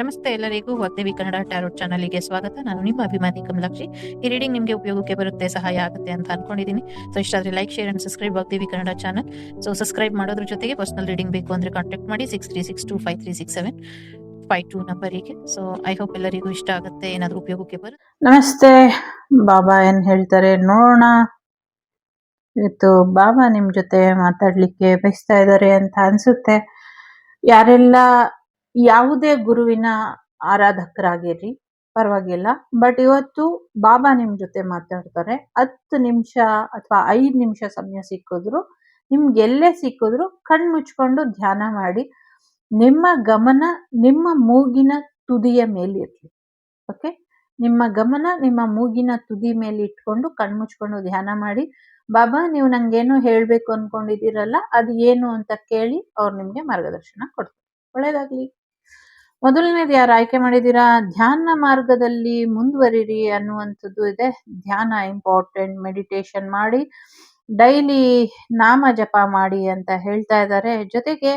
ನಮಸ್ತೆ ಎಲ್ಲರಿಗೂ ವಾಗ್ದೇವಿ ಕನ್ನಡ ಟ್ಯಾರೋಟ್ ಚಾನಲ್ಗೆ ಸ್ವಾಗತ. ನಾನು ನಿಮ್ಮ ಅಭಿಮಾನಿ ಕಮಲಾಕ್ಷಿ. ಈ ರೀಡಿಂಗ್ ನಿಮಗೆ ಉಪಯೋಗಕ್ಕೆ ಬರುತ್ತೆ, ಸಹಾಯ ಆಗುತ್ತೆ ಅಂತ ಅನ್ಕೊಂಡಿದ್ದೀನಿ. ಸೊ ಇಷ್ಟ ಆದರೆ like, share and subscribe Vagdevi Kannada channel. So subscribe ಮಾಡೋದ್ರ ಜೊತೆಗೆ ಪರ್ಸನಲ್ ರೀಡಿಂಗ್ ಬೇಕು ಅಂದ್ರೆ ಕಾಂಟ್ಯಾಕ್ಟ್ ಮಾಡಿ 6362536752 ನಂಬರಿಗೆ. ಸೊ ಐ ಹೋಪ್ ಎಲ್ಲರಿಗೂ ಇಷ್ಟ ಆಗುತ್ತೆ, ಏನಾದರೂ ಉಪಯೋಗಕ್ಕೆ ಬರುತ್ತೆ. ನಮಸ್ತೆ. ಬಾಬಾ ಏನ್ ಹೇಳ್ತಾರೆ ನೋಡೋಣ. ಇವತ್ತು ಬಾಬಾ ನಿಮ್ ಜೊತೆ ಮಾತಾಡ್ಲಿಕ್ಕೆ ಬಯಸ್ತಾ ಇದ್ದಾರೆ ಅಂತ ಅನ್ಸುತ್ತೆ. ಯಾರೆಲ್ಲ ಯಾವುದೇ ಗುರುವಿನ ಆರಾಧಕರಾಗಿರ್ರಿ ಪರವಾಗಿಲ್ಲ, ಬಟ್ ಇವತ್ತು ಬಾಬಾ ನಿಮ್ ಜೊತೆ ಮಾತಾಡ್ತಾರೆ. 10 ನಿಮಿಷ ಅಥವಾ 5 ನಿಮಿಷ ಸಮಯ ಸಿಕ್ಕಿದ್ರು, ನಿಮ್ಗೆ ಎಲ್ಲೇ ಸಿಕ್ಕಿದ್ರು ಕಣ್ ಮುಚ್ಕೊಂಡು ಧ್ಯಾನ ಮಾಡಿ. ನಿಮ್ಮ ಗಮನ ನಿಮ್ಮ ಮೂಗಿನ ತುದಿಯ ಮೇಲಿರ್ಲಿ. ಓಕೆ, ನಿಮ್ಮ ಗಮನ ನಿಮ್ಮ ಮೂಗಿನ ತುದಿ ಮೇಲೆ ಇಟ್ಕೊಂಡು ಕಣ್ಮುಚ್ಕೊಂಡು ಧ್ಯಾನ ಮಾಡಿ. ಬಾಬಾ, ನೀವು ನಂಗೇನು ಹೇಳ್ಬೇಕು ಅನ್ಕೊಂಡಿದ್ದೀರಲ್ಲ, ಅದು ಏನು ಅಂತ ಕೇಳಿ ಅವ್ರು ನಿಮ್ಗೆ ಮಾರ್ಗದರ್ಶನ ಕೊಡ್ತಾರೆ. ಒಳ್ಳೇದಾಗ್ಲಿ. ಮೊದಲನೇದು ಯಾರು ಆಯ್ಕೆ ಮಾಡಿದ್ದೀರಾ, ಧ್ಯಾನ ಮಾರ್ಗದಲ್ಲಿ ಮುಂದುವರಿರಿ ಅನ್ನುವಂಥದ್ದು ಇದೆ. ಧ್ಯಾನ ಇಂಪಾರ್ಟೆಂಟ್. ಮೆಡಿಟೇಷನ್ ಮಾಡಿ, ಡೈಲಿ ನಾಮ ಜಪ ಮಾಡಿ ಅಂತ ಹೇಳ್ತಾ ಇದ್ದಾರೆ. ಜೊತೆಗೆ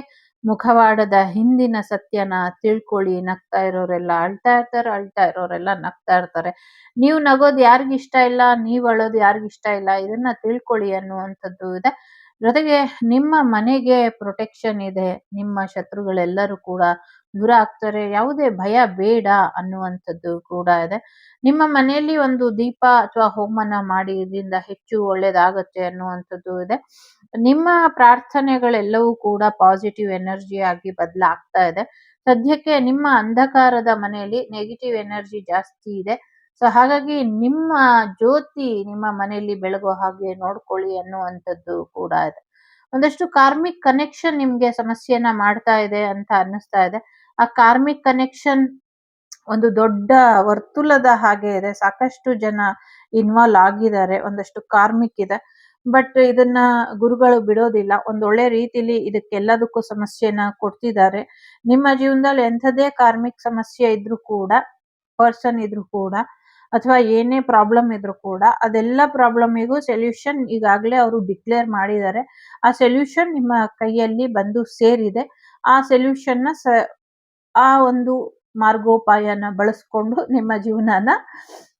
ಮುಖವಾಡದ ಹಿಂದಿನ ಸತ್ಯನ ತಿಳ್ಕೊಳ್ಳಿ. ನಗ್ತಾ ಇರೋರೆಲ್ಲ ಅಳ್ತಾ ಇರ್ತಾರೆ, ಅಳ್ತಾ ಇರೋರೆಲ್ಲ ನಗ್ತಾ ಇರ್ತಾರೆ. ನೀವು ನಗೋದು ಯಾರಿಗಿಷ್ಟ ಇಲ್ಲ, ನೀವು ಅಳೋದು ಯಾರಿಗಿಷ್ಟ ಇಲ್ಲ, ಇದನ್ನ ತಿಳ್ಕೊಳ್ಳಿ ಅನ್ನುವಂಥದ್ದು ಇದೆ. ಜೊತೆಗೆ ನಿಮ್ಮ ಮನೆಗೆ ಪ್ರೊಟೆಕ್ಷನ್ ಇದೆ, ನಿಮ್ಮ ಶತ್ರುಗಳೆಲ್ಲರೂ ಕೂಡ ದೂರ ಆಗ್ತಾರೆ, ಯಾವುದೇ ಭಯ ಬೇಡ ಅನ್ನುವಂಥದ್ದು ಕೂಡ ಇದೆ. ನಿಮ್ಮ ಮನೆಯಲ್ಲಿ ಒಂದು ದೀಪ ಅಥವಾ ಹೋಮನ ಮಾಡಿ, ಇದರಿಂದ ಹೆಚ್ಚು ಒಳ್ಳೇದಾಗತ್ತೆ ಅನ್ನುವಂಥದ್ದು ಇದೆ. ನಿಮ್ಮ ಪ್ರಾರ್ಥನೆಗಳೆಲ್ಲವೂ ಕೂಡ ಪಾಸಿಟಿವ್ ಎನರ್ಜಿ ಆಗಿ ಬದಲಾಗ್ತಾ ಇದೆ. ಸದ್ಯಕ್ಕೆ ನಿಮ್ಮ ಅಂಧಕಾರದ ಮನೆಯಲ್ಲಿ ನೆಗೆಟಿವ್ ಎನರ್ಜಿ ಜಾಸ್ತಿ ಇದೆ. ಸೊ ಹಾಗಾಗಿ ನಿಮ್ಮ ಜ್ಯೋತಿ ನಿಮ್ಮ ಮನೆಯಲ್ಲಿ ಬೆಳಗೋ ಹಾಗೆ ನೋಡ್ಕೊಳ್ಳಿ ಅನ್ನುವಂಥದ್ದು ಕೂಡ ಇದೆ. ಒಂದಷ್ಟು ಕಾರ್ಮಿಕ್ ಕನೆಕ್ಷನ್ ನಿಮ್ಗೆ ಸಮಸ್ಯೆನ ಮಾಡ್ತಾ ಇದೆ ಅಂತ ಅನ್ನಿಸ್ತಾ ಇದೆ. ಆ ಕಾರ್ಮಿಕ್ ಕನೆಕ್ಷನ್ ಒಂದು ದೊಡ್ಡ ವರ್ತುಲದ ಹಾಗೆ ಇದೆ. ಸಾಕಷ್ಟು ಜನ ಇನ್ವಾಲ್ವ್ ಆಗಿದ್ದಾರೆ, ಒಂದಷ್ಟು ಕಾರ್ಮಿಕ್ ಇದೆ. ಬಟ್ ಇದನ್ನ ಗುರುಗಳು ಬಿಡೋದಿಲ್ಲ. ಒಂದೊಳ್ಳೆ ರೀತಿಲಿ ಇದಕ್ಕೆಲ್ಲದಕ್ಕೂ ಸಮಸ್ಯೆನ ಕೊಡ್ತಿದ್ದಾರೆ. ನಿಮ್ಮ ಜೀವನದಲ್ಲಿ ಎಂಥದೇ ಕಾರ್ಮಿಕ್ ಸಮಸ್ಯೆ ಇದ್ರೂ ಕೂಡ, ಪರ್ಸನ್ ಇದ್ರೂ ಕೂಡ, ಅಥವಾ ಏನೇ ಪ್ರಾಬ್ಲಮ್ ಇದ್ರೂ ಕೂಡ, ಅದೆಲ್ಲ ಪ್ರಾಬ್ಲಮಿಗೂ ಸೊಲ್ಯೂಷನ್ ಈಗಾಗಲೇ ಅವರು ಡಿಕ್ಲೇರ್ ಮಾಡಿದ್ದಾರೆ. ಆ ಸೊಲ್ಯೂಷನ್ ನಿಮ್ಮ ಕೈಯಲ್ಲಿ ಬಂದು ಸೇರಿದೆ. ಆ ಸೊಲ್ಯೂಷನ್ನ ಆ ಒಂದು ಮಾರ್ಗೋಪಾಯನ ಬಳಸ್ಕೊಂಡು ನಿಮ್ಮ ಜೀವನನ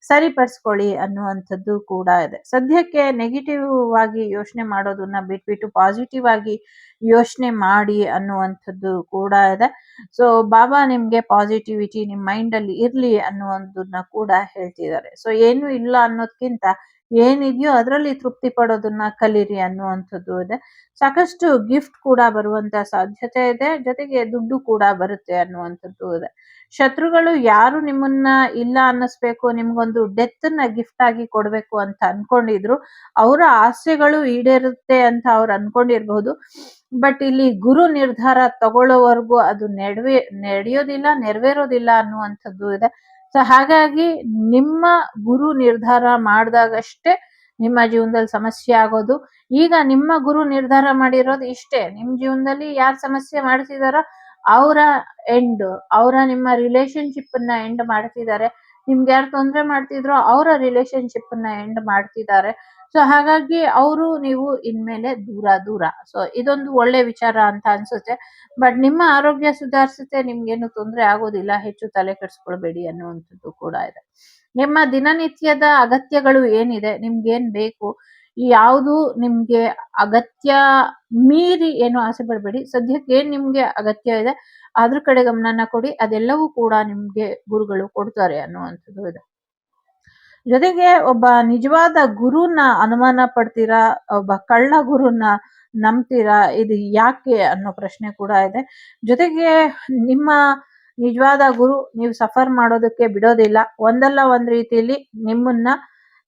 ಸರಿಪಡಿಸ್ಕೊಳ್ಳಿ ಅನ್ನುವಂಥದ್ದು ಕೂಡ ಇದೆ. ಸದ್ಯಕ್ಕೆ ನೆಗೆಟಿವ್ ಆಗಿ ಯೋಚನೆ ಮಾಡೋದನ್ನ ಬಿಟ್ಬಿಟ್ಟು ಪಾಸಿಟಿವ್ ಆಗಿ ಯೋಚನೆ ಮಾಡಿ ಅನ್ನುವಂಥದ್ದು ಕೂಡ ಇದೆ. ಸೊ ಬಾಬಾ ನಿಮ್ಗೆ ಪಾಸಿಟಿವಿಟಿ ನಿಮ್ಮ ಮೈಂಡ್ ಅಲ್ಲಿ ಇರ್ಲಿ ಅನ್ನುವಂಥದ್ದನ್ನ ಕೂಡ ಹೇಳ್ತಿದ್ದಾರೆ. ಸೊ ಏನು ಇಲ್ಲ ಅನ್ನೋದ್ಕಿಂತ ಏನಿದೆಯೋ ಅದರಲ್ಲಿ ತೃಪ್ತಿ ಪಡೋದನ್ನ ಕಲೀರಿ ಅನ್ನುವಂಥದ್ದು ಇದೆ. ಸಾಕಷ್ಟು ಗಿಫ್ಟ್ ಕೂಡ ಬರುವಂತ ಸಾಧ್ಯತೆ ಇದೆ. ಜೊತೆಗೆ ದುಡ್ಡು ಕೂಡ ಬರುತ್ತೆ ಅನ್ನುವಂಥದ್ದು ಇದೆ. ಶತ್ರುಗಳು ಯಾರು ನಿಮ್ಮನ್ನ ಇಲ್ಲ ಅನ್ನಿಸ್ಬೇಕು, ನಿಮ್ಗೊಂದು ಡೆತ್ ನ ಗಿಫ್ಟ್ ಆಗಿ ಕೊಡ್ಬೇಕು ಅಂತ ಅನ್ಕೊಂಡಿದ್ರು, ಅವರ ಆಸೆಗಳು ಈಡೇರುತ್ತೆ ಅಂತ ಅವ್ರು ಅನ್ಕೊಂಡಿರ್ಬಹುದು. ಬಟ್ ಇಲ್ಲಿ ಗುರು ನಿರ್ಧಾರ ತಗೊಳ್ಳೋವರೆಗೂ ಅದು ನಡೆಯೋದಿಲ್ಲ, ನೆರವೇರೋದಿಲ್ಲ ಅನ್ನುವಂಥದ್ದು ಇದೆ. ಸೊ ಹಾಗಾಗಿ ನಿಮ್ಮ ಗುರು ನಿರ್ಧಾರ ಮಾಡಿದಾಗಷ್ಟೇ ನಿಮ್ಮ ಜೀವನದಲ್ಲಿ ಸಮಸ್ಯೆ ಆಗೋದು. ಈಗ ನಿಮ್ಮ ಗುರು ನಿರ್ಧಾರ ಮಾಡಿರೋದು ಇಷ್ಟೇ, ನಿಮ್ ಜೀವನದಲ್ಲಿ ಯಾರು ಸಮಸ್ಯೆ ಮಾಡ್ತಿದಾರೋ ಅವರ ಎಂಡ್, ಅವರ ನಿಮ್ಮ ರಿಲೇಶನ್ಶಿಪ್ ನ ಎಂಡ್ ಮಾಡ್ತಿದ್ದಾರೆ. ನಿಮ್ಗೆ ಯಾರು ತೊಂದರೆ ಮಾಡ್ತಿದ್ರೋ ಅವರ ರಿಲೇಶನ್ಶಿಪ್ ನ ಎಂಡ್ ಮಾಡ್ತಿದ್ದಾರೆ. ಸೊ ಹಾಗಾಗಿ ಅವರು ನೀವು ಇನ್ಮೇಲೆ ದೂರ ದೂರ. ಸೊ ಇದೊಂದು ಒಳ್ಳೆ ವಿಚಾರ ಅಂತ ಅನ್ಸುತ್ತೆ. ಬಟ್ ನಿಮ್ಮ ಆರೋಗ್ಯ ಸುಧಾರಿಸುತ್ತೆ, ನಿಮ್ಗೇನು ತೊಂದರೆ ಆಗೋದಿಲ್ಲ, ಹೆಚ್ಚು ತಲೆ ಕೆಡಿಸ್ಕೊಳ್ಬೇಡಿ ಅನ್ನುವಂಥದ್ದು ಕೂಡ ಇದೆ. ನಿಮ್ಮ ದಿನನಿತ್ಯದ ಅಗತ್ಯಗಳು ಏನಿದೆ, ನಿಮ್ಗೇನ್ ಬೇಕು, ಯಾವುದು ನಿಮ್ಗೆ ಅಗತ್ಯ ಮೀರಿ ಏನು ಆಸೆ ಪಡಬೇಡಿ. ಸದ್ಯಕ್ಕೆ ಏನ್ ನಿಮ್ಗೆ ಅಗತ್ಯ ಇದೆ ಅದ್ರ ಕಡೆ ಗಮನನ ಕೊಡಿ. ಅದೆಲ್ಲವೂ ಕೂಡ ನಿಮ್ಗೆ ಗುರುಗಳು ಕೊಡ್ತಾರೆ ಅನ್ನುವಂಥದ್ದು ಇದೆ. ಜೊತೆಗೆ ಒಬ್ಬ ನಿಜವಾದ ಗುರುನ ಅನುಮಾನ ಪಡ್ತೀರಾ, ಒಬ್ಬ ಕಳ್ಳ ಗುರುನ ನಂಬ್ತೀರಾ, ಇದು ಯಾಕೆ ಅನ್ನೋ ಪ್ರಶ್ನೆ ಕೂಡ ಇದೆ. ಜೊತೆಗೆ ನಿಮ್ಮ ನಿಜವಾದ ಗುರು ನೀವು ಸಫರ್ ಮಾಡೋದಕ್ಕೆ ಬಿಡೋದಿಲ್ಲ. ಒಂದಲ್ಲ ಒಂದ್ ರೀತಿಯಲ್ಲಿ ನಿಮ್ಮನ್ನ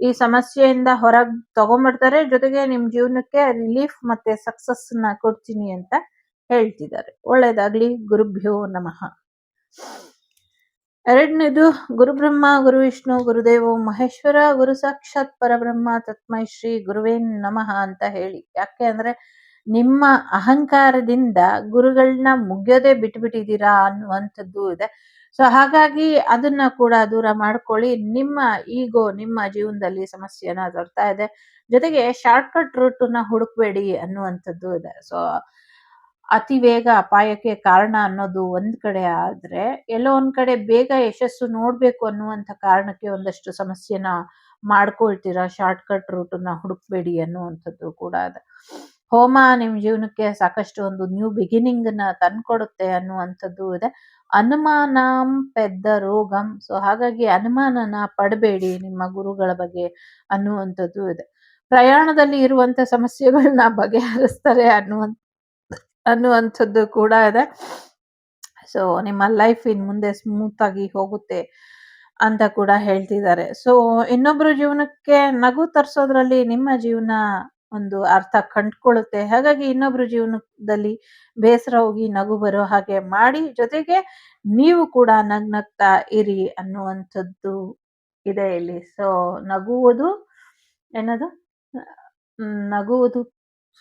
ಈ ಸಮಸ್ಯೆಯಿಂದ ಹೊರಗ್ ತಗೊಂಡ್ಬಿಡ್ತಾರೆ. ಜೊತೆಗೆ ನಿಮ್ ಜೀವನಕ್ಕೆ ರಿಲೀಫ್ ಮತ್ತೆ ಸಕ್ಸಸ್ ನ ಕೊಡ್ತೀನಿ ಅಂತ ಹೇಳ್ತಿದ್ದಾರೆ. ಒಳ್ಳೇದಾಗ್ಲಿ. ಗುರುಭ್ಯೋ ನಮಃ. ಎರಡನೇದು, ಗುರು ಬ್ರಹ್ಮ ಗುರು ವಿಷ್ಣು ಗುರುದೇವೋ ಮಹೇಶ್ವರ ಗುರು ಸಾಕ್ಷಾತ್ ಪರಬ್ರಹ್ಮ ತಸ್ಮೈ ಶ್ರೀ ಗುರುವೇ ನಮಃ ಅಂತ ಹೇಳಿ. ಯಾಕೆ ಅಂದ್ರೆ ನಿಮ್ಮ ಅಹಂಕಾರದಿಂದ ಗುರುಗಳನ್ನ ಮುಗಿಯೋದೇ ಬಿಟ್ಬಿಟ್ಟಿದ್ದೀರಾ ಅನ್ನುವಂಥದ್ದು ಇದೆ. ಸೊ ಹಾಗಾಗಿ ಅದನ್ನ ಕೂಡ ದೂರ ಮಾಡ್ಕೊಳ್ಳಿ. ನಿಮ್ಮ ಈಗೋ ನಿಮ್ಮ ಜೀವನದಲ್ಲಿ ಸಮಸ್ಯೆನ ತರ್ತಾ ಇದೆ. ಜೊತೆಗೆ ಶಾರ್ಟ್ ಕಟ್ ರೂಟ್ ನ ಹುಡುಕ್ಬೇಡಿ ಅನ್ನುವಂಥದ್ದು ಇದೆ. ಸೊ ಅತಿ ವೇಗ ಅಪಾಯಕ್ಕೆ ಕಾರಣ ಅನ್ನೋದು ಒಂದ್ ಕಡೆ ಆದ್ರೆ, ಎಲ್ಲೋ ಒಂದ್ ಕಡೆ ಬೇಗ ಯಶಸ್ಸು ನೋಡ್ಬೇಕು ಅನ್ನುವಂಥ ಕಾರಣಕ್ಕೆ ಒಂದಷ್ಟು ಸಮಸ್ಯೆನ ಮಾಡ್ಕೊಳ್ತೀರಾ. ಶಾರ್ಟ್ ಕಟ್ ರೂಟನ್ನ ಹುಡುಕ್ಬೇಡಿ ಅನ್ನುವಂಥದ್ದು ಕೂಡ ಇದೆ. ಹೋಮ ನಿಮ್ ಜೀವನಕ್ಕೆ ಸಾಕಷ್ಟು ಒಂದು ನ್ಯೂ ಬಿಗಿನಿಂಗ್ ನ ತಂದ್ಕೊಡುತ್ತೆ ಅನ್ನುವಂಥದ್ದು ಇದೆ. ಅನುಮಾನಂ ಪೆದ್ದ ರೋಗಂ. ಸೊ ಹಾಗಾಗಿ ಅನುಮಾನನ ಪಡಬೇಡಿ ನಿಮ್ಮ ಗುರುಗಳ ಬಗ್ಗೆ ಅನ್ನುವಂಥದ್ದು ಇದೆ. ಪ್ರಯಾಣದಲ್ಲಿ ಇರುವಂತ ಸಮಸ್ಯೆಗಳನ್ನ ಬಗೆಹರಿಸ್ತಾರೆ ಅನ್ನುವಂಥದ್ದು ಕೂಡ ಇದೆ. ಸೊ ನಿಮ್ಮ ಲೈಫ್ ಇನ್ ಮುಂದೆ ಸ್ಮೂತ್ ಆಗಿ ಹೋಗುತ್ತೆ ಅಂತ ಕೂಡ ಹೇಳ್ತಿದ್ದಾರೆ. ಸೊ ಇನ್ನೊಬ್ರ ಜೀವನಕ್ಕೆ ನಗು ತರಿಸೋದ್ರಲ್ಲಿ ನಿಮ್ಮ ಜೀವನ ಒಂದು ಅರ್ಥ ಕಂಡ್ಕೊಳ್ಳುತ್ತೆ. ಹಾಗಾಗಿ ಇನ್ನೊಬ್ರ ಜೀವನದಲ್ಲಿ ಬೇಸರ ಹೋಗಿ ನಗು ಬರೋ ಹಾಗೆ ಮಾಡಿ, ಜೊತೆಗೆ ನೀವು ಕೂಡ ನಗ್ನಗ್ತಾ ಇರಿ ಅನ್ನುವಂಥದ್ದು ಇದೆ ಇಲ್ಲಿ. ಸೊ ನಗುವುದು ಏನದು, ನಗುವುದು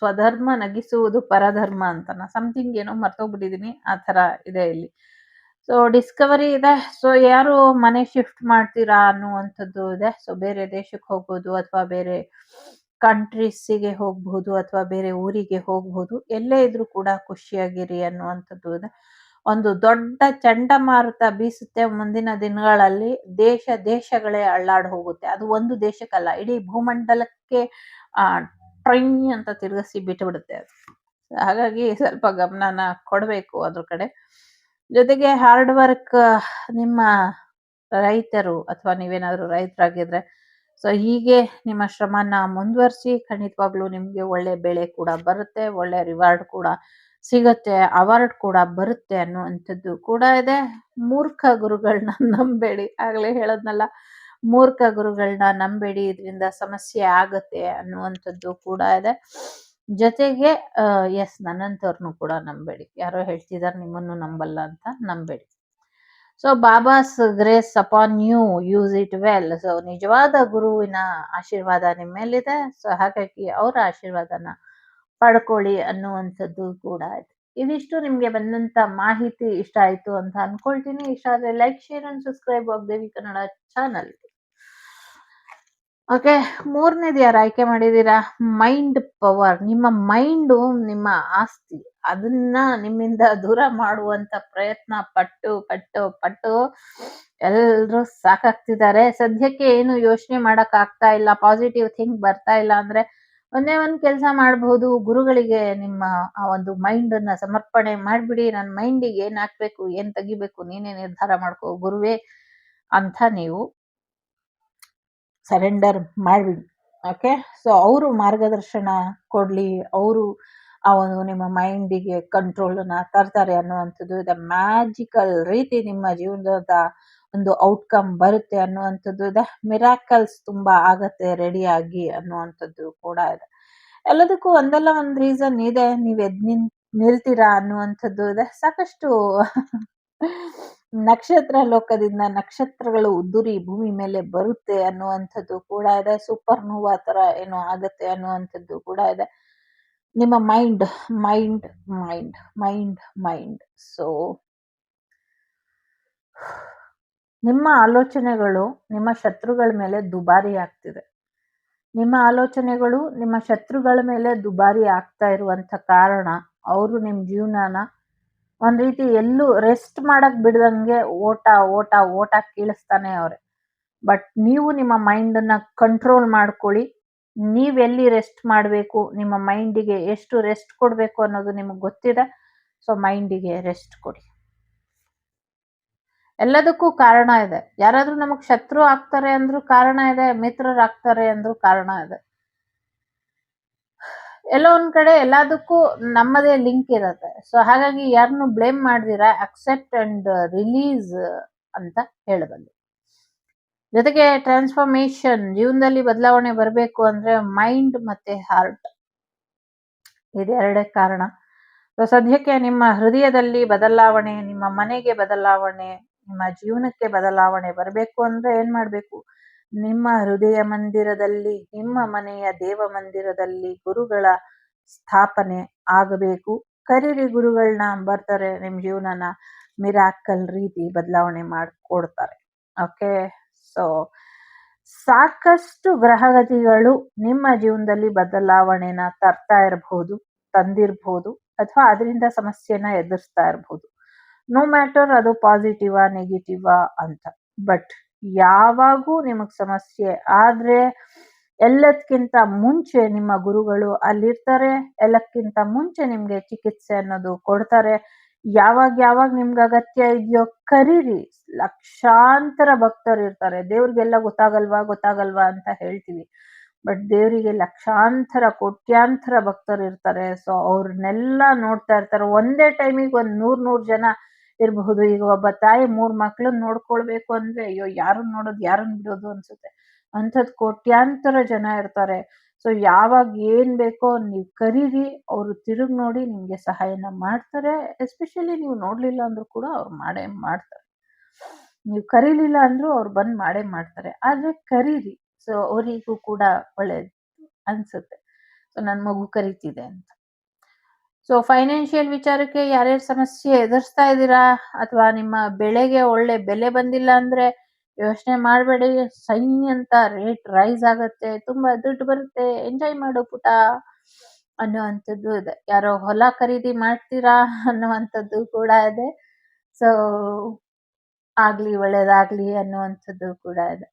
ಸ್ವಧರ್ಮ, ನಗಿಸುವುದು ಪರಧರ್ಮ ಅಂತನ ಸಮಥಿಂಗ್ ಏನೋ ಮರ್ತೋಗ್ಬಿಟ್ಟಿದೀನಿ, ಆ ತರ ಇದೆ ಇಲ್ಲಿ. ಸೊ ಡಿಸ್ಕವರಿ ಇದೆ. ಸೊ ಯಾರು ಮನೆ ಶಿಫ್ಟ್ ಮಾಡ್ತೀರಾ ಅನ್ನುವಂಥದ್ದು ಇದೆ. ಸೊ ಬೇರೆ ದೇಶಕ್ಕೆ ಹೋಗ್ಬೋದು, ಅಥವಾ ಬೇರೆ ಕಂಟ್ರೀಸಿಗೆ ಹೋಗ್ಬಹುದು, ಅಥವಾ ಬೇರೆ ಊರಿಗೆ ಹೋಗ್ಬಹುದು. ಎಲ್ಲೇ ಇದ್ರೂ ಕೂಡ ಖುಷಿಯಾಗಿರಿ ಅನ್ನುವಂಥದ್ದು ಇದೆ. ಒಂದು ದೊಡ್ಡ ಚಂಡಮಾರುತ ಬೀಸುತ್ತೆ ಮುಂದಿನ ದಿನಗಳಲ್ಲಿ. ದೇಶಗಳೇ ಅಳ್ಳಾಡ್ ಹೋಗುತ್ತೆ. ಅದು ಒಂದು ದೇಶಕ್ಕಲ್ಲ, ಇಡೀ ಭೂಮಂಡಲಕ್ಕೆ ಟ್ರೈನ್ ಅಂತ ತಿರುಗಿಸಿ ಬಿಟ್ಟು ಬಿಡುತ್ತೆ ಅದು. ಹಾಗಾಗಿ ಸ್ವಲ್ಪ ಗಮನನ ಕೊಡಬೇಕು ಅದ್ರ ಕಡೆ. ಜೊತೆಗೆ ಹಾರ್ಡ್ ವರ್ಕ್, ನಿಮ್ಮ ರೈತರು ಅಥವಾ ನೀವೇನಾದ್ರೂ ರೈತರಾಗಿದ್ರೆ ಸೊ ಹೀಗೆ ನಿಮ್ಮ ಶ್ರಮನ ಮುಂದುವರಿಸಿ, ಖಂಡಿತವಾಗ್ಲೂ ನಿಮ್ಗೆ ಒಳ್ಳೆ ಬೆಳೆ ಕೂಡ ಬರುತ್ತೆ, ಒಳ್ಳೆ ರಿವಾರ್ಡ್ ಕೂಡ ಸಿಗತ್ತೆ, ಅವಾರ್ಡ್ ಕೂಡ ಬರುತ್ತೆ ಅನ್ನುವಂಥದ್ದು ಕೂಡ ಇದೆ. ಮೂರ್ಖ ಗುರುಗಳನ್ನ ನಂಬೇಡಿ, ಆಗ್ಲೇ ಹೇಳದ್ನಲ್ಲ, ಮೂರ್ಖ ಗುರುಗಳನ್ನ ನಂಬೇಡಿ, ಇದರಿಂದ ಸಮಸ್ಯೆ ಆಗತ್ತೆ ಅನ್ನುವಂಥದ್ದು ಕೂಡ ಇದೆ. ಜೊತೆಗೆ ಎಸ್, ನನ್ನಂತವ್ರನ್ನು ಕೂಡ ನಂಬೇಡಿ. ಯಾರೋ ಹೇಳ್ತಿದಾರೆ ನಿಮ್ಮನ್ನು ನಂಬಲ್ಲ ಅಂತ, ನಂಬೇಡಿ. So Baba's grace upon you, use it well. So ನಿಜವಾದ ಗುರುವಿನ ಆಶೀರ್ವಾದ ನಿಮ್ಮ ಮೇಲಿದೆ. ಸೊ ಹಾಗಾಗಿ ಅವರ ಆಶೀರ್ವಾದನ ಪಡ್ಕೊಳ್ಳಿ ಅನ್ನುವಂಥದ್ದು ಕೂಡ ಇದೆ. ಇದಿಷ್ಟು ನಿಮ್ಗೆ ಬಂದಂತ ಮಾಹಿತಿ ಇಷ್ಟ ಆಯ್ತು ಅಂತ ಅನ್ಕೊಳ್ತೀನಿ. ಇಷ್ಟ ಆದ್ರೆ like, share and subscribe Vagdevi Kannada channel. Okay, ಮೂರನೇದು ಯಾರು ಆಯ್ಕೆ ಮಾಡಿದೀರಾ? Mind power. ನಿಮ್ಮ ಮೈಂಡು ನಿಮ್ಮ ಆಸ್ತಿ. ಅದನ್ನ ನಿಮ್ಮಿಂದ ದೂರ ಮಾಡುವಂತ ಪ್ರಯತ್ನ ಪಟ್ಟು ಪಟ್ಟು ಪಟ್ಟು ಎಲ್ರು ಸಾಕಾಗ್ತಿದ್ದಾರೆ. ಸದ್ಯಕ್ಕೆ ಏನು ಯೋಚನೆ ಮಾಡಕ್ ಆಗ್ತಾ ಇಲ್ಲ, ಪಾಸಿಟಿವ್ ಥಿಂಕ್ ಬರ್ತಾ ಇಲ್ಲ ಅಂದ್ರೆ ಒಂದೇ ಒಂದ್ ಕೆಲಸ ಮಾಡಬಹುದು. ಗುರುಗಳಿಗೆ ನಿಮ್ಮ ಆ ಒಂದು ಮೈಂಡ್ ಅನ್ನ ಸಮರ್ಪಣೆ ಮಾಡ್ಬಿಡಿ. ನನ್ನ ಮೈಂಡಿಗೆ ಏನ್ ಹಾಕ್ಬೇಕು, ಏನ್ ತೆಗಿಬೇಕು, ನೀನೇ ನಿರ್ಧಾರ ಮಾಡ್ಕೋ ಗುರುವೇ ಅಂತ ನೀವು ಸರೆಂಡರ್ ಮಾಡ್ಬಿಡಿ. ಓಕೆ, ಸೊ ಅವರು ಮಾರ್ಗದರ್ಶನ ಕೊಡ್ಲಿ, ಅವರು ಆ ಒಂದು ನಿಮ್ಮ ಮೈಂಡಿಗೆ ಕಂಟ್ರೋಲ್ನ ತರ್ತಾರೆ ಅನ್ನುವಂಥದ್ದು ಇದೆ. ಮ್ಯಾಜಿಕಲ್ ರೀತಿ ನಿಮ್ಮ ಜೀವನದ ಒಂದು ಔಟ್ಕಮ್ ಬರುತ್ತೆ ಅನ್ನುವಂಥದ್ದು ಇದೆ. ಮಿರಾಕಲ್ಸ್ ತುಂಬಾ ಆಗತ್ತೆ ರೆಡಿ ಆಗಿ ಅನ್ನುವಂಥದ್ದು ಕೂಡ ಇದೆ. ಎಲ್ಲದಕ್ಕೂ ಒಂದಲ್ಲ ಒಂದ್ ರೀಸನ್ ಇದೆ, ನೀವ್ ನಿಲ್ತೀರಾ ಅನ್ನುವಂಥದ್ದು ಇದೆ. ಸಾಕಷ್ಟು ನಕ್ಷತ್ರ ಲೋಕದಿಂದ ನಕ್ಷತ್ರಗಳು ಉದುರಿ ಭೂಮಿ ಮೇಲೆ ಬರುತ್ತೆ ಅನ್ನುವಂಥದ್ದು ಕೂಡ ಇದೆ. ಸೂಪರ್ ನೋವಾ ತರ ಏನೋ ಆಗತ್ತೆ ಅನ್ನುವಂಥದ್ದು ಕೂಡ ಇದೆ. ನಿಮ್ಮ mind mind mind mind mind so ನಿಮ್ಮ ಆಲೋಚನೆಗಳು ನಿಮ್ಮ ಶತ್ರುಗಳ ಮೇಲೆ ದುಬಾರಿ ಆಗ್ತಿದೆ. ನಿಮ್ಮ ಆಲೋಚನೆಗಳು ನಿಮ್ಮ ಶತ್ರುಗಳ ಮೇಲೆ ದುಬಾರಿ ಆಗ್ತಾ ಇರುವಂತ ಕಾರಣ, ಅವರು ನಿಮ್ ಜೀವನನ ಒಂದ್ ರೀತಿ ಎಲ್ಲೂ ರೆಸ್ಟ್ ಮಾಡಕ್ ಬಿಡದಂಗೆ ಓಟ ಓಟ ಓಟ ಕೀಳಿಸ್ತಾನೆ ಅವ್ರೆ. ಬಟ್ ನೀವು ನಿಮ್ಮ ಮೈಂಡ್ ಅನ್ನ ಕಂಟ್ರೋಲ್ ಮಾಡ್ಕೊಳ್ಳಿ. ನೀವೆಲ್ಲಿ ರೆಸ್ಟ್ ಮಾಡಬೇಕು, ನಿಮ್ಮ ಮೈಂಡಿಗೆ ಎಷ್ಟು ರೆಸ್ಟ್ ಕೊಡ್ಬೇಕು ಅನ್ನೋದು ನಿಮಗೆ ಗೊತ್ತಿದೆ. ಸೊ ಮೈಂಡಿಗೆ ರೆಸ್ಟ್ ಕೊಡಿ. ಎಲ್ಲದಕ್ಕೂ ಕಾರಣ ಇದೆ. ಯಾರಾದ್ರೂ ನಮಗ್ ಶತ್ರು ಆಗ್ತಾರೆ ಅಂದ್ರೂ ಕಾರಣ ಇದೆ, ಮಿತ್ರರಾಗ್ತಾರೆ ಅಂದ್ರೂ ಕಾರಣ ಇದೆ. ಎಲ್ಲೋ ಒಂದ್ ಕಡೆ ಎಲ್ಲದಕ್ಕೂ ನಮ್ಮದೇ ಲಿಂಕ್ ಇರತ್ತೆ. ಸೊ ಹಾಗಾಗಿ ಯಾರನ್ನು ಬ್ಲೇಮ್ ಮಾಡ್ದಿರಾ ಅಕ್ಸೆಪ್ಟ್ ಅಂಡ್ ರಿಲೀಸ್ ಅಂತ ಹೇಳಬಲ್ಲೆ. ಜೊತೆಗೆ ಟ್ರಾನ್ಸ್ಫಾರ್ಮೇಶನ್, ಜೀವನದಲ್ಲಿ ಬದಲಾವಣೆ ಬರಬೇಕು ಅಂದ್ರೆ ಮೈಂಡ್ ಮತ್ತೆ ಹಾರ್ಟ್ ಇದೆರಡೇ ಕಾರಣ. ಸೊ ಸದ್ಯಕ್ಕೆ ನಿಮ್ಮ ಹೃದಯದಲ್ಲಿ ಬದಲಾವಣೆ, ನಿಮ್ಮ ಮನೆಗೆ ಬದಲಾವಣೆ, ನಿಮ್ಮ ಜೀವನಕ್ಕೆ ಬದಲಾವಣೆ ಬರಬೇಕು ಅಂದ್ರೆ ಏನ್ ಮಾಡ್ಬೇಕು? ನಿಮ್ಮ ಹೃದಯ ಮಂದಿರದಲ್ಲಿ, ನಿಮ್ಮ ಮನೆಯ ದೇವ ಮಂದಿರದಲ್ಲಿ ಗುರುಗಳ ಸ್ಥಾಪನೆ ಆಗಬೇಕು. ಕರೀರಿ ಗುರುಗಳನ್ನ, ಬರ್ತಾರೆ, ನಿಮ್ ಜೀವನನ ಮಿರಾಕಲ್ ರೀತಿ ಬದಲಾವಣೆ ಮಾಡಿಕೊಡ್ತಾರೆ. ಓಕೆ, ಸೊ ಸಾಕಷ್ಟು ಗ್ರಹಗತಿಗಳು ನಿಮ್ಮ ಜೀವನದಲ್ಲಿ ಬದಲಾವಣೆನ ತರ್ತಾ ಇರಬಹುದು, ತಂದಿರಬಹುದು. ಅಥವಾ ಅದರಿಂದ ಸಮಸ್ಯೆನ ಎದುರಿಸ್ತಾ ಇರ್ಬೋದು. ನೋ ಮ್ಯಾಟರ್ ಅದು ಪಾಸಿಟಿವಾ ನೆಗೆಟಿವಾ ಅಂತ. ಬಟ್ ಯಾವಾಗೂ ನಿಮಗ್ ಸಮಸ್ಯೆ ಆದ್ರೆ ಎಲ್ಲದಕ್ಕಿಂತ ಮುಂಚೆ ನಿಮ್ಮ ಗುರುಗಳು ಅಲ್ಲಿರ್ತಾರೆ. ಎಲ್ಲಕ್ಕಿಂತ ಮುಂಚೆ ನಿಮ್ಗೆ ಚಿಕಿತ್ಸೆ ಅನ್ನೋದು ಕೊಡ್ತಾರೆ. ಯಾವಾಗ ನಿಮ್ಗೆ ಅಗತ್ಯ ಇದೆಯೋ ಕರೀರಿ. ಲಕ್ಷಾಂತರ ಭಕ್ತರು ಇರ್ತಾರೆ. ದೇವ್ರಿಗೆಲ್ಲ ಗೊತ್ತಾಗಲ್ವಾ ಅಂತ ಹೇಳ್ತೀವಿ. ಬಟ್ ದೇವರಿಗೆ ಲಕ್ಷಾಂತರ ಕೋಟ್ಯಾಂತರ ಭಕ್ತರು ಇರ್ತಾರೆ. ಸೊ ಅವ್ರನ್ನೆಲ್ಲ ನೋಡ್ತಾ ಇರ್ತಾರೆ. ಒಂದೇ ಟೈಮಿಗೆ ಒಂದ್ 100 ಜನ ಇರಬಹುದು. ಈಗ ಒಬ್ಬ ತಾಯಿ 3 ಮಕ್ಳನ್ನ ನೋಡ್ಕೊಳ್ಬೇಕು ಅಂದ್ರೆ ಅಯ್ಯೋ ಯಾರನ್ನ ನೋಡೋದು ಯಾರನ್ನ ಬಿಡೋದು ಅನ್ಸುತ್ತೆ. ಅಂಥದ್ ಕೋಟ್ಯಾಂತರ ಜನ ಇರ್ತಾರೆ. ಸೊ ಯಾವಾಗ ಏನ್ ಬೇಕೋ ನೀವ್ ಕರೀರಿ. ಅವ್ರು ತಿರುಗ್ ನೋಡಿ ನಿಮ್ಗೆ ಸಹಾಯನ ಮಾಡ್ತಾರೆ. ಎಸ್ಪೆಷಲಿ ನೀವು ನೋಡ್ಲಿಲ್ಲ ಅಂದ್ರೂ ಕೂಡ ಅವ್ರು ಮಾಡೇ ಮಾಡ್ತಾರೆ. ನೀವು ಕರೀಲಿಲ್ಲ ಅಂದ್ರೂ ಅವ್ರು ಬಂದ್ ಮಾಡೇ ಮಾಡ್ತಾರೆ. ಆದ್ರೆ ಕರೀರಿ. ಸೊ ಅವರಿಗೂ ಕೂಡ ಒಳ್ಳೇದು ಅನ್ಸುತ್ತೆ. ಸೊ ನನ್ ಮಗು ಕರೀತಿದೆ ಅಂತ. ಸೊ ಫೈನಾನ್ಷಿಯಲ್ ವಿಚಾರಕ್ಕೆ ಯಾರ್ಯಾರು ಸಮಸ್ಯೆ ಎದುರಿಸ್ತಾ ಇದ್ದೀರಾ ಅಥವಾ ನಿಮ್ಮ ಬೆಳೆಗೆ ಒಳ್ಳೆ ಬೆಲೆ ಬಂದಿಲ್ಲ ಅಂದ್ರೆ ಯೋಚನೆ ಮಾಡಬೇಡಿ. ಸೈ ಅಂತ ರೇಟ್ ರೈಸ್ ಆಗತ್ತೆ, ತುಂಬಾ ದುಡ್ಡು ಬರುತ್ತೆ, ಎಂಜಾಯ್ ಮಾಡು ಪುಟ ಅನ್ನುವಂಥದ್ದು ಇದೆ. ಯಾರೋ ಹೊಲ ಖರೀದಿ ಮಾಡ್ತೀರಾ ಅನ್ನುವಂಥದ್ದು ಕೂಡ ಇದೆ. ಸೊ ಆಗ್ಲಿ ಒಳ್ಳೇದಾಗ್ಲಿ ಅನ್ನುವಂಥದ್ದು ಕೂಡ ಇದೆ.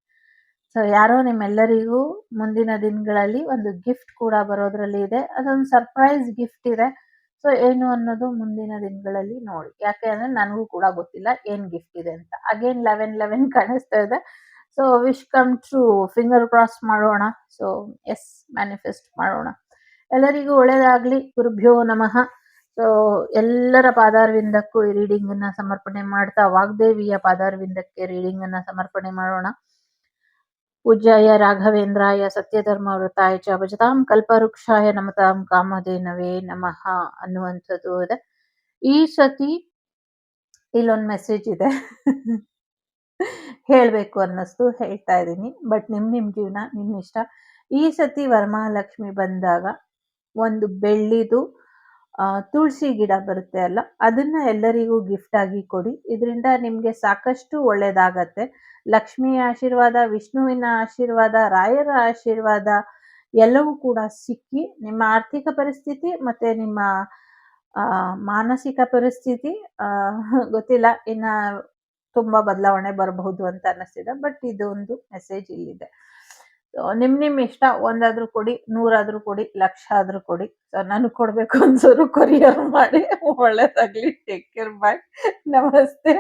ಸೊ ಯಾರೋ ನಿಮ್ಮೆಲ್ಲರಿಗೂ ಮುಂದಿನ ದಿನಗಳಲ್ಲಿ ಒಂದು ಗಿಫ್ಟ್ ಕೂಡ ಬರೋದ್ರಲ್ಲಿ ಇದೆ. ಅದೊಂದು ಸರ್ಪ್ರೈಸ್ ಗಿಫ್ಟ್ ಇದೆ. ಸೊ ಏನು ಅನ್ನೋದು ಮುಂದಿನ ದಿನಗಳಲ್ಲಿ ನೋಡಿ. ಯಾಕೆ ಅಂದ್ರೆ ನನಗೂ ಕೂಡ ಗೊತ್ತಿಲ್ಲ ಏನ್ ಗಿಫ್ಟ್ ಇದೆ ಅಂತ. ಅಗೇನ್ 11 ಕಾಣಿಸ್ತಾ ಇದೆ. So wish come true, finger cross ಮಾಡೋಣ. ಸೊ ಎಸ್, ಮ್ಯಾನಿಫೆಸ್ಟ್ ಮಾಡೋಣ. ಎಲ್ಲರಿಗೂ ಒಳ್ಳೇದಾಗ್ಲಿ. ಗುರುಭ್ಯೋ ನಮಃ. ಸೊ ಎಲ್ಲರ ಪಾದಾರವಿಂದಕ್ಕೂ ಈ ರೀಡಿಂಗ್ ಅನ್ನ ಸಮರ್ಪಣೆ ಮಾಡ್ತಾ ವಾಗ್ದೇವಿಯ ಪಾದಾರವಿಂದಕ್ಕೆ ರೀಡಿಂಗ್ ಅನ್ನ ಸಮರ್ಪಣೆ ಮಾಡೋಣ. ಪೂಜ್ಯಾಯ ರಾಘವೇಂದ್ರಾಯ ಸತ್ಯಧರ್ಮವೃತಾಯ ಚ ಭಜತಾಂ ಕಲ್ಪವೃಕ್ಷಾಯ ನಮತಾಂ ಕಾಮಧೇನವೇ ನಮಃ ಅನ್ನುವಂಥದ್ದು ಇದೆ. ಈ ಸತಿ ಇಲ್ಲೊಂದು ಮೆಸೇಜ್ ಇದೆ. ಹೇಳ್ಬೇಕು ಅನ್ನಿಸ್ತು, ಹೇಳ್ತಾ ಇದ್ದೀನಿ. ಬಟ್ ನಿಮ್ ಜೀವನ ನಿಮ್ ಇಷ್ಟ. ಈ ಸತಿ ವರಮಹಾಲಕ್ಷ್ಮಿ ಬಂದಾಗ ಒಂದು ಬೆಳ್ಳಿದು ತುಳಸಿ ಗಿಡ ಬರುತ್ತೆ ಅಲ್ಲ, ಅದನ್ನ ಎಲ್ಲರಿಗೂ ಗಿಫ್ಟ್ ಆಗಿ ಕೊಡಿ. ಇದರಿಂದ ನಿಮ್ಗೆ ಸಾಕಷ್ಟು ಒಳ್ಳೇದಾಗತ್ತೆ. ಲಕ್ಷ್ಮಿಯ ಆಶೀರ್ವಾದ, ವಿಷ್ಣುವಿನ ಆಶೀರ್ವಾದ, ರಾಯರ ಆಶೀರ್ವಾದ ಎಲ್ಲವೂ ಕೂಡ ಸಿಕ್ಕಿ ನಿಮ್ಮ ಆರ್ಥಿಕ ಪರಿಸ್ಥಿತಿ ಮತ್ತೆ ನಿಮ್ಮ ಮಾನಸಿಕ ಪರಿಸ್ಥಿತಿ ಗೊತ್ತಿಲ್ಲ, ಇನ್ನ ತುಂಬಾ ಬದಲಾವಣೆ ಬರಬಹುದು ಅಂತ ಅನ್ನಿಸ್ತಿದೆ. ಬಟ್ ಇದೊಂದು ಮೆಸೇಜ್ ಇಲ್ಲಿದೆ. ನಿಮ್ ಇಷ್ಟ. 1 ಆದ್ರೂ ಕೊಡಿ, 100 ಆದ್ರೂ ಕೊಡಿ, 1,00,000 ಆದ್ರೂ ಕೊಡಿ. ನನಗ್ ಕೊಡ್ಬೇಕು ಅನ್ಸೋರು ಕೊರಿಯರ್ ಮಾಡಿ. ಒಳ್ಳೇದಾಗ್ಲಿ. Take care. ಬಾಯ್. ನಮಸ್ತೆ.